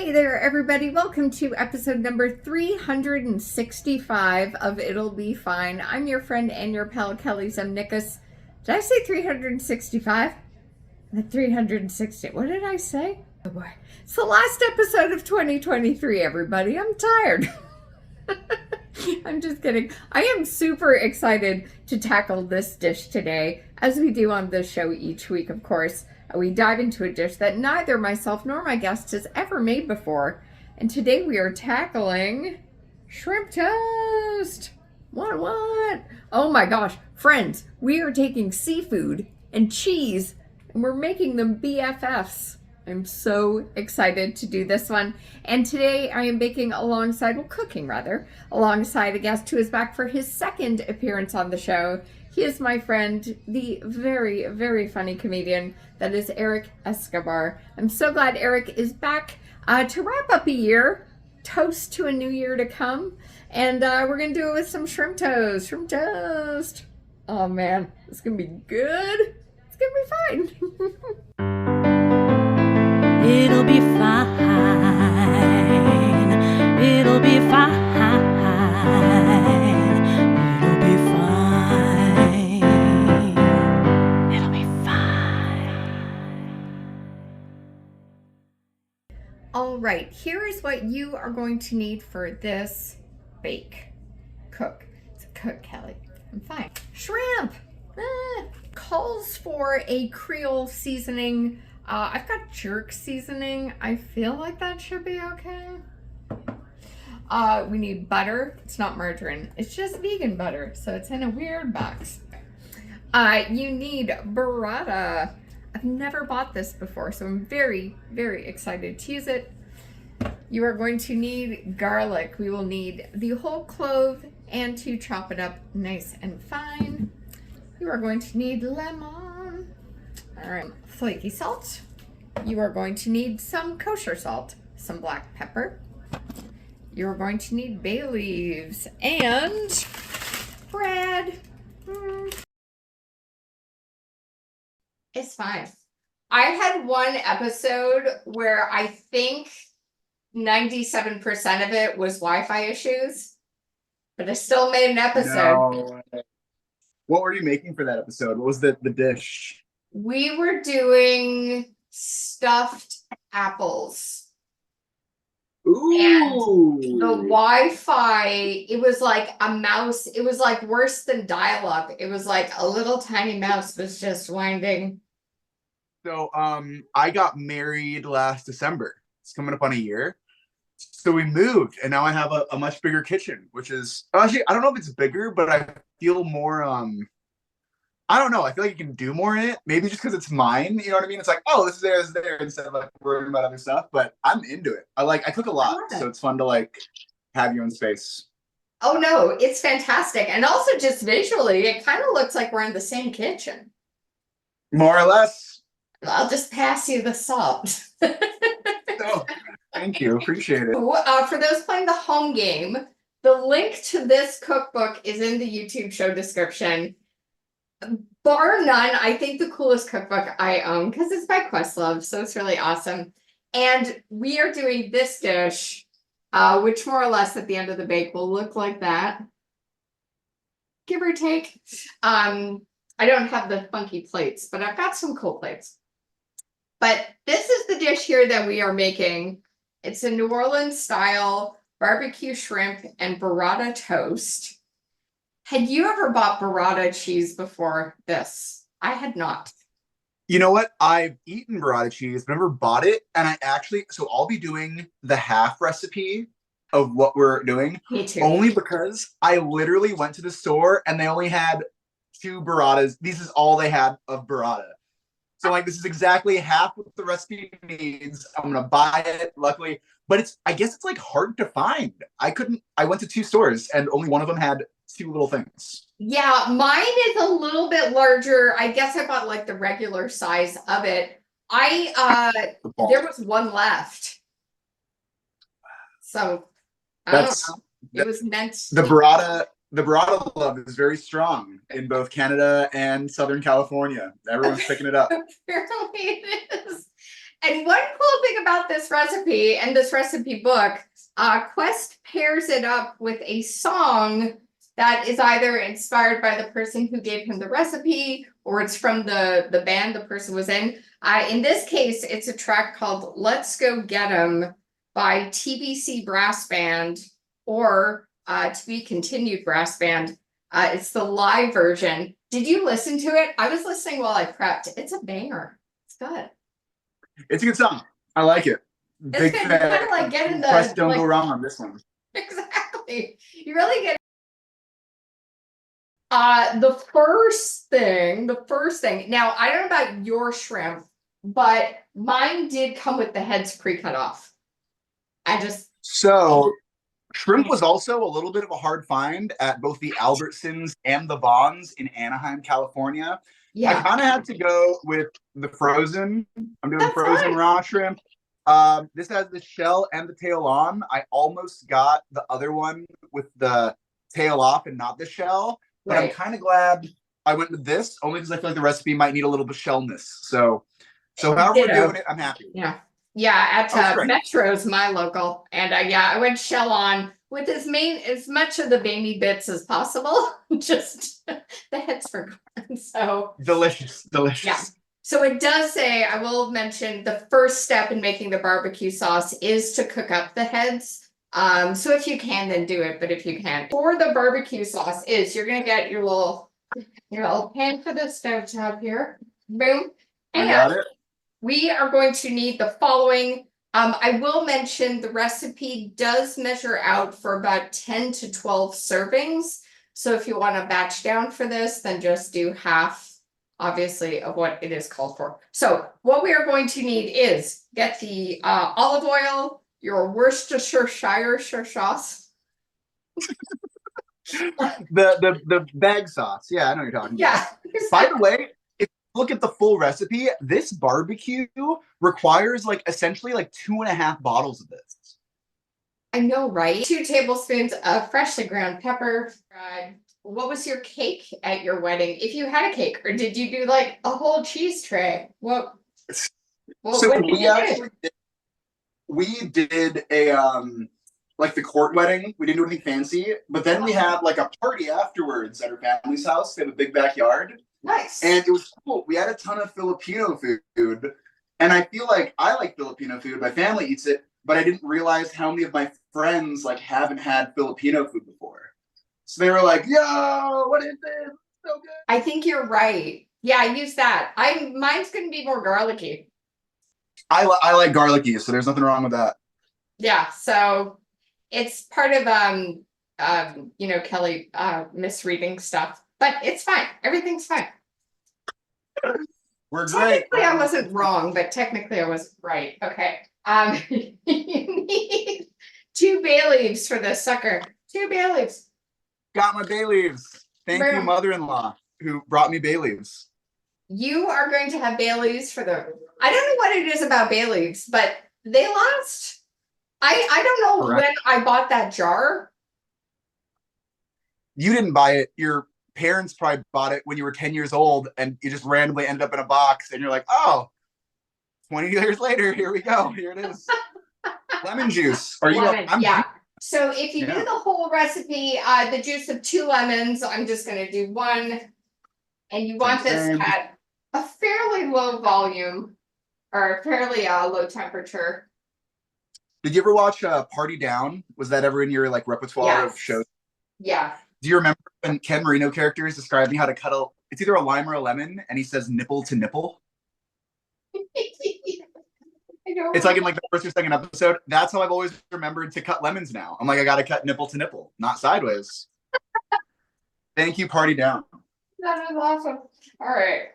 Hey there, everybody. Welcome to episode number 365 of It'll Be Fine. I'm your friend and your pal, Kelly Zemnickis. Did I say 365? 360. What did I say? Oh boy. It's the last episode of 2023, everybody. I'm tired. I'm just kidding. I am super excited to tackle this dish today, as we do on this show each week, of course. We dive into a dish that neither myself nor my guest has ever made before. And today we are tackling shrimp toast. What? Oh my gosh. Friends, we are taking seafood and cheese and we're making them BFFs. I'm so excited to do this one. And today I am cooking alongside a guest who is back for his second appearance on the show. He is my friend, the very, very funny comedian that is Erik Escobar. I'm so glad Erik is back to wrap up a year, toast to a new year to come. And we're going to do it with some shrimp toast. Oh man, it's going to be good. It's going to be fine. It'll be fine. It'll be fine. It'll be fine. It'll be fine. All right, here is what you are going to need for this cook. It's a cook, Kelly. I'm fine. Shrimp. Calls for a Creole seasoning. I've got jerk seasoning. I feel like that should be okay. We need butter. It's not margarine. It's just vegan butter. So it's in a weird box. You need burrata. I've never bought this before, so I'm very, very excited to use it. You are going to need garlic. We will need the whole clove and to chop it up nice and fine. You are going to need lemon. All right, flaky salt. You are going to need some kosher salt, some black pepper. You're going to need bay leaves and bread. It's fine. I had one episode where I think 97% of it was Wi-Fi issues, but I still made an episode. No. What were you making for that episode? What was the dish? We were doing stuffed apples. Ooh. And the Wi-Fi, it was like a mouse. It was like worse than dial-up. It was like a little tiny mouse was just winding. So I got married last December. It's coming up on a year. So we moved and now I have a much bigger kitchen, which is actually, I don't know if it's bigger, but I feel more I don't know. I feel like you can do more in it. Maybe just because it's mine. You know what I mean? It's like, oh, this is there, instead of like worrying about other stuff. But I'm into it. I cook a lot, so it's fun to like have your own space. Oh no, it's fantastic. And also just visually, it kind of looks like we're in the same kitchen. More or less. I'll just pass you the salt. Oh, thank you. Appreciate it. For those playing the home game, the link to this cookbook is in the YouTube show description. Bar none, I think the coolest cookbook I own because it's by Questlove, so it's really awesome. And we are doing this dish, which more or less at the end of the bake will look like that, give or take. I don't have the funky plates, but I've got some cool plates. But this is the dish here that we are making. It's a New Orleans style barbecue shrimp and burrata toast. Had you ever bought burrata cheese before this? I had not. You know what? I've eaten burrata cheese, but never bought it. And so I'll be doing the half recipe of what we're doing. Me too. Only because I literally went to the store and they only had 2 burratas. This is all they had of burrata. So like, this is exactly half what the recipe needs. I'm going to buy it, luckily. But I guess it's like hard to find. I went to 2 stores and only one of them had 2 little things. Yeah, mine is a little bit larger. I guess I bought like the regular size of it. There was one left. So I don't know. It was meant the burrata love is very strong in both Canada and Southern California. Everyone's picking it up. Apparently it is. And one cool thing about this recipe and this recipe book, Quest pairs it up with a song that is either inspired by the person who gave him the recipe or it's from the band the person was in. In this case, it's a track called Let's Go Get 'Em by TBC Brass Band or To Be Continued Brass Band. It's the live version. Did you listen to it? I was listening while I prepped. It's a banger. It's good. It's a good song. I like it. It's Big good. You fan. kind of like get in the Quest don't like, go wrong on this one. exactly. You really get the first thing. Now, I don't know about your shrimp, but mine did come with the heads pre-cut off. So shrimp was also a little bit of a hard find at both the Albertsons and the Vons in Anaheim, California. I kind of had to go with the frozen. I'm doing That's frozen fine. raw shrimp. This has the shell and the tail on. I almost got the other one with the tail off and not the shell, but I'm Right. kind of glad I went with this only because I feel like the recipe might need a little bit of shellness. So however we're Ditto. doing it, I'm happy. Yeah. At great. Metro's my local, and I went shell on with as much of the veiny bits as possible. Just the heads for gone. So Delicious. yeah. So it does say, I will mention the first step in making the barbecue sauce is to cook up the heads. So if you can, then do it. But if you can't, for the barbecue sauce is you're gonna get your little pan for the stovetop here. Boom. I got it. We are going to need the following. I will mention the recipe does measure out for about 10 to 12 servings. So if you want to batch down for this, then just do half, obviously, of what it is called for. So what we are going to need is get the olive oil, your Worcestershire sauce. The bag sauce. Yeah, I know what you're talking about. Yeah. By the way, if you look at the full recipe, this barbecue requires like essentially like 2.5 bottles of this. I know, right? 2 tablespoons of freshly ground pepper. What was your cake at your wedding? If you had a cake, or did you do like a whole cheese tray? What So did you do? We did a like the court wedding. We didn't do anything fancy, but then we had like a party afterwards at our family's house. They have a big backyard. Nice. And it was cool. We had a ton of Filipino food. And I feel like I like Filipino food. My family eats it, but I didn't realize how many of my friends like haven't had Filipino food before. So they were like, "Yo, what is this? So good." I think you're right. Yeah, I use that. Mine's gonna be more garlicky. I like garlicky, so there's nothing wrong with that. Yeah, so it's part of Kelly misreading stuff, but it's fine. Everything's fine. We're great. Technically, I wasn't wrong, but technically I was right. Okay. You need 2 bay leaves for this sucker. 2 bay leaves. Got my bay leaves. Thank you, mother-in-law, who brought me bay leaves. You are going to have bay leaves for the. I don't know what it is about bay leaves, but they last. I don't know when I bought that jar. You didn't buy it. Your parents probably bought it when you were 10 years old, and you just randomly ended up in a box, and you're like, "Oh, 20 years later, here we go. Here it is." Lemon juice. Yeah. So if you do the whole recipe, the juice of 2 lemons, I'm just going to do 1. And you want this at a fairly low volume or a fairly low temperature. Did you ever watch Party Down? Was that ever in your like repertoire of shows? Yeah. Do you remember when Ken Marino character is describing how to cut it's either a lime or a lemon, and he says nipple to nipple? It's like in like the first or second episode. That's how I've always remembered to cut lemons now. I'm like, I gotta cut nipple to nipple, not sideways. Thank you, Party Down. That is awesome. All right.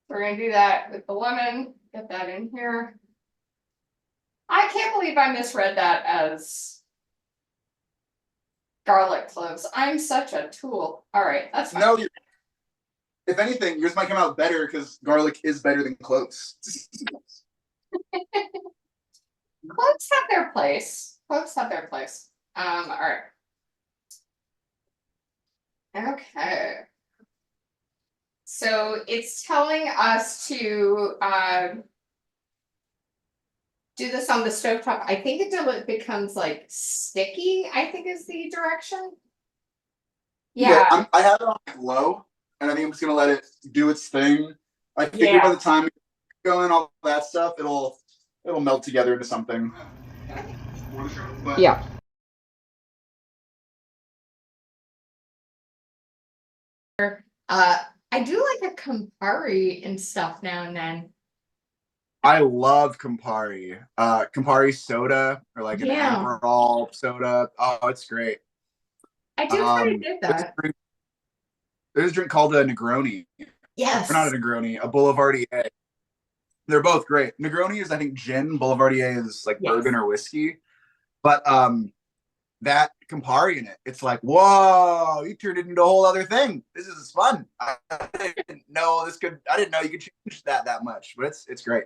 We're gonna do that with the lemon. Get that in here. I can't believe I misread that as garlic cloves. I'm such a tool. All right, that's fine. No, if anything, yours might come out better because garlic is better than cloves. Cloves have their place. All right. Okay. So it's telling us to do this on the stovetop, I think until it becomes like sticky, I think is the direction. Yeah, I have it on low, and I think I'm just gonna let it do its thing. I figure by yeah. the time it's going all that stuff, it'll melt together into something. Yeah. I do like a Campari and stuff now and then. I love Campari. Campari soda or like an Yeah, Aperol soda. Oh, it's great. I do try to Um, do there's a that. drink, there's a drink called a Negroni, or not a Yes. Negroni, a Boulevardier. They're both great. Negroni is, I think, gin. Boulevardier is like Yes. bourbon or whiskey. But that Campari in it, it's like, whoa, you turned it into a whole other thing. This is fun. I didn't know this could. I didn't know you could change that much, but it's great.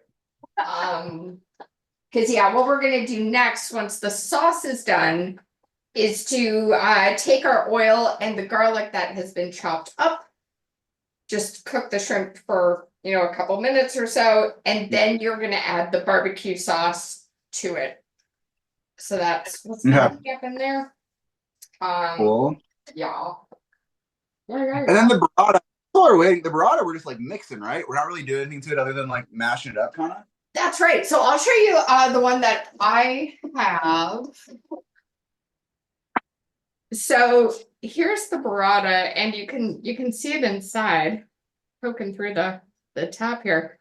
Because yeah, what we're gonna do next, once the sauce is done, is to take our oil and the garlic that has been chopped up, just cook the shrimp for, you know, a couple minutes or so, and then you're gonna add the barbecue sauce to it. So that's what's Yeah, gonna happen there. Um, cool. yeah. Yeah, yeah, And yeah. then the burrata. While we're waiting, the burrata we're just like mixing, right? We're not really doing anything to it other than like mashing it up, kind of. That's right. So I'll show you the one that I have. So here's the burrata, and you can see it inside, poking through the top here.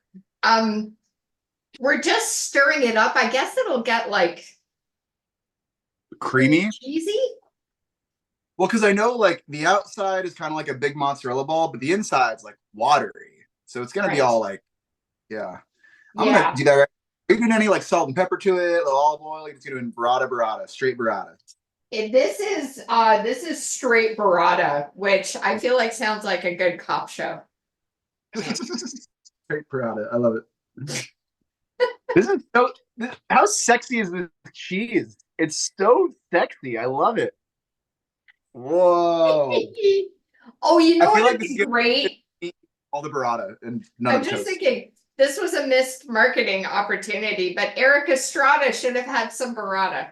We're just stirring it up. I guess it'll get like Creamy. cheesy. Well, because I know like the outside is kind of like a big mozzarella ball, but the inside's like watery, so it's gonna be Right. all like, yeah. I'm gonna Yeah. do that. Right. Are you doing any like salt and pepper to it, olive oil? You're just doing burrata, straight burrata. This is straight burrata, which I feel like sounds like a good cop show. Straight burrata. I love it. This is so. How sexy is this cheese? It's so sexy. I love it. Whoa. Oh, you I know feel what like would this is be gonna great? be all the burrata and none I'm of the just toast. thinking this was a missed marketing opportunity, but Erik Estrada should have had some burrata.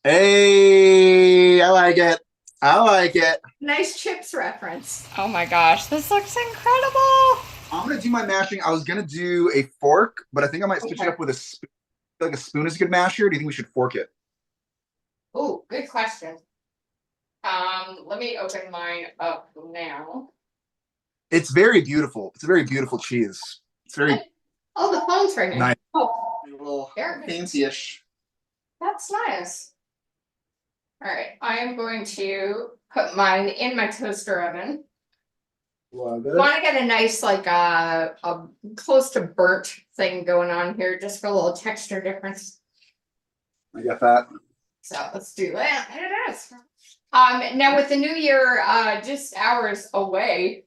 Hey, I like it. I like it. Nice chips reference. Oh my gosh, this looks incredible. I'm gonna do my mashing. I was gonna do a fork, but I think I might switch it Okay. up with a spoon. I feel like a spoon is a good masher. Do you think we should fork it? Oh, good question. Let me open mine up now. It's very beautiful. It's a very beautiful cheese. It's very Oh, the phone's ringing. nice. Oh, A little there it is. fancy-ish. That's nice. All right, I am going to put mine in my toaster oven. Love it. Want to get a nice, like, a close to burnt thing going on here, just for a little texture difference. I get that. So let's do that. And it is. Now with the new year, just hours away,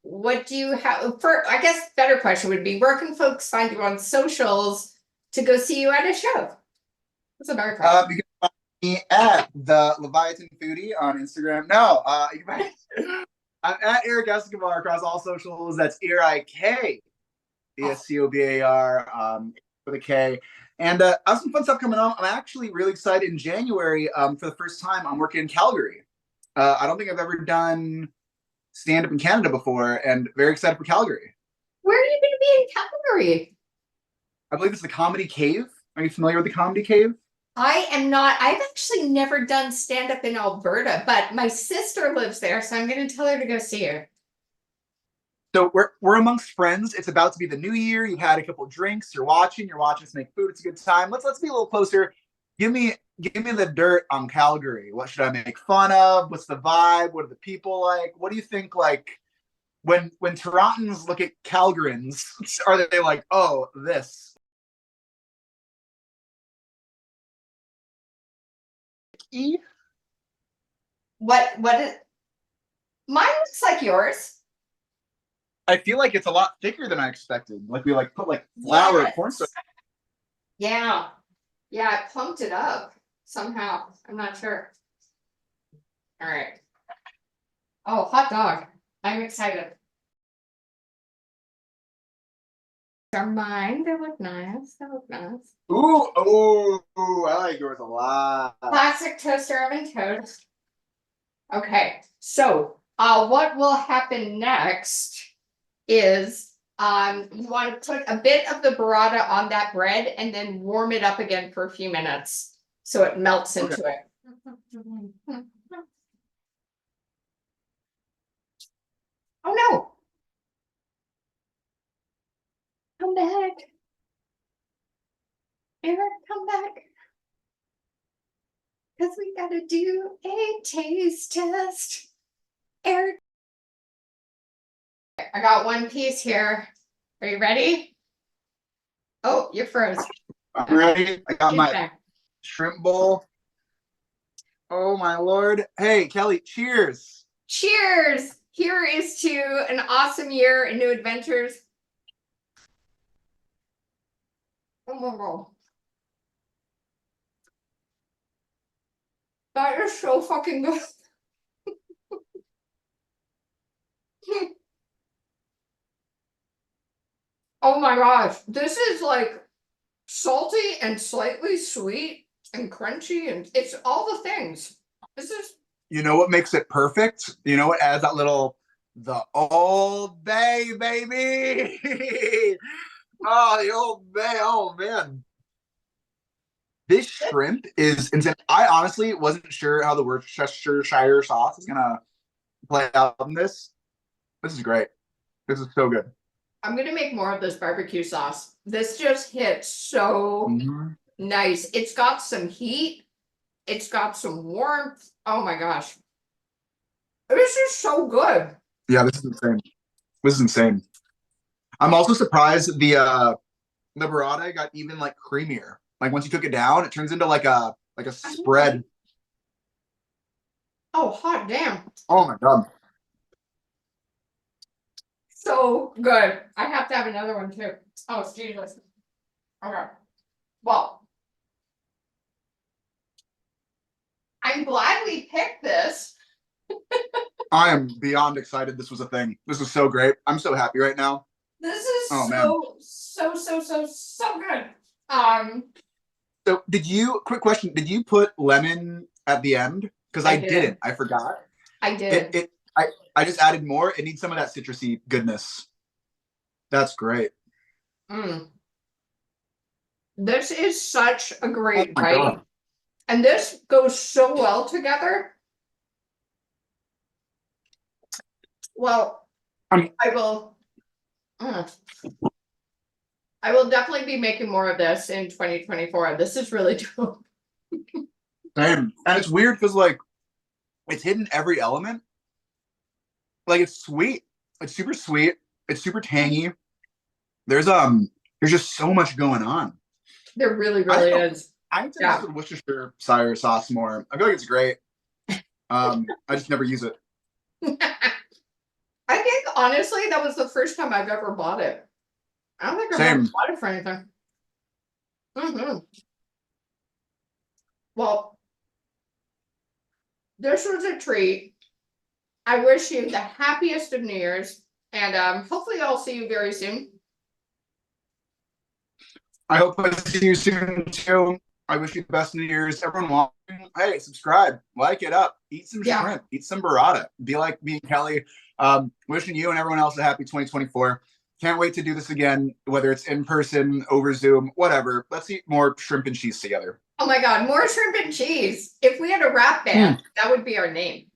what do you have for, I guess better question would be, where can folks find you on socials to go see you at a show? That's a better question. You can find me at the Leviathan Foodie on Instagram. No, you can find I'm at Erik Escobar across all socials. That's Erik Escobar with a K. And I have some fun stuff coming on. I'm actually really excited in January. For the first time, I'm working in Calgary. I don't think I've ever done stand up in Canada before, and very excited for Calgary. Where are you going to be in Calgary? I believe it's the Comedy Cave. Are you familiar with the Comedy Cave? I am not. I've actually never done stand up in Alberta, but my sister lives there, so I'm going to tell her to go see her. So we're amongst friends. It's about to be the new year. You've had a couple of drinks. You're watching us make food. It's a good time. Let's be a little closer. Give me the dirt on Calgary. What should I make fun of? What's the vibe? What are the people like? What do you think? Like when Torontons look at Calgarians, are they like, oh, this? What is mine looks like yours. I feel like it's a lot thicker than I expected. Like we like put like flour or Yes. cornstarch. Yeah. Yeah, I plumped it up somehow. I'm not sure. All right. Oh, hot dog. I'm excited. They're mine. They look nice. They look nice. Ooh, oh, I like yours a lot. Classic toaster oven toast. Okay, so what will happen next is you want to put a bit of the burrata on that bread and then warm it up again for a few minutes so it melts into it. Oh no! Come back. Eric, come back. Because we gotta do a taste test. Eric. I got one piece here. Are you ready? Oh, you're frozen. I'm ready. I got Get my back. shrimp bowl. Oh my lord. Hey, Kelly, cheers. Cheers! Here is to an awesome year and new adventures. Oh my god. That is so fucking good. Oh my gosh. This is like salty and slightly sweet and crunchy and it's all the things. This is You know what makes it perfect? You know what adds that little the Old Bay, baby. Oh, the Old Bay. Oh man. This shrimp is insane. I honestly wasn't sure how the Worcestershire sauce is gonna play out in this. This is great. This is so good. I'm gonna make more of this barbecue sauce. This just hits so nice. It's got some heat. It's got some warmth. Oh my gosh. This is so good. Yeah, this is insane. This is insane. I'm also surprised the burrata got even like creamier. Like once you took it down, it turns into like a spread. Oh, hot damn. Oh my god. So good. I have to have another one too. Oh, it's Jesus. Okay. Well, I'm glad we picked this. I am beyond excited this was a thing. This is so great. I'm so happy right now. This is Oh, so good. So quick question, did you put lemon at the end? Because I did. didn't. I forgot. I did. I just added more. It needs some of that citrusy goodness. That's great. This is such a great Oh my bite. God. And this goes so well together. Well, I will definitely be making more of this in 2024. This is really dope. Same. And it's weird because like it's hidden every element. Like it's sweet. It's super sweet. It's super tangy. There's just so much going on. There really is. I need to mess with Worcestershire sauce more. I feel like it's great. I just never use it. I think honestly that was the first time I've ever bought it. I don't think I've ever bought it for anything. Well, this was a treat. I wish you the happiest of New Year's, and hopefully I'll see you very soon. I hope I see you soon too. I wish you the best New Year's. Everyone watching, hey, subscribe, like it up, eat some shrimp, eat some burrata. Be like me and Kelly. Wishing you and everyone else a happy 2024. Can't wait to do this again, whether it's in person, over Zoom, whatever. Let's eat more shrimp and cheese together. Oh my God, more shrimp and cheese. If we had a rap band, that would be our name.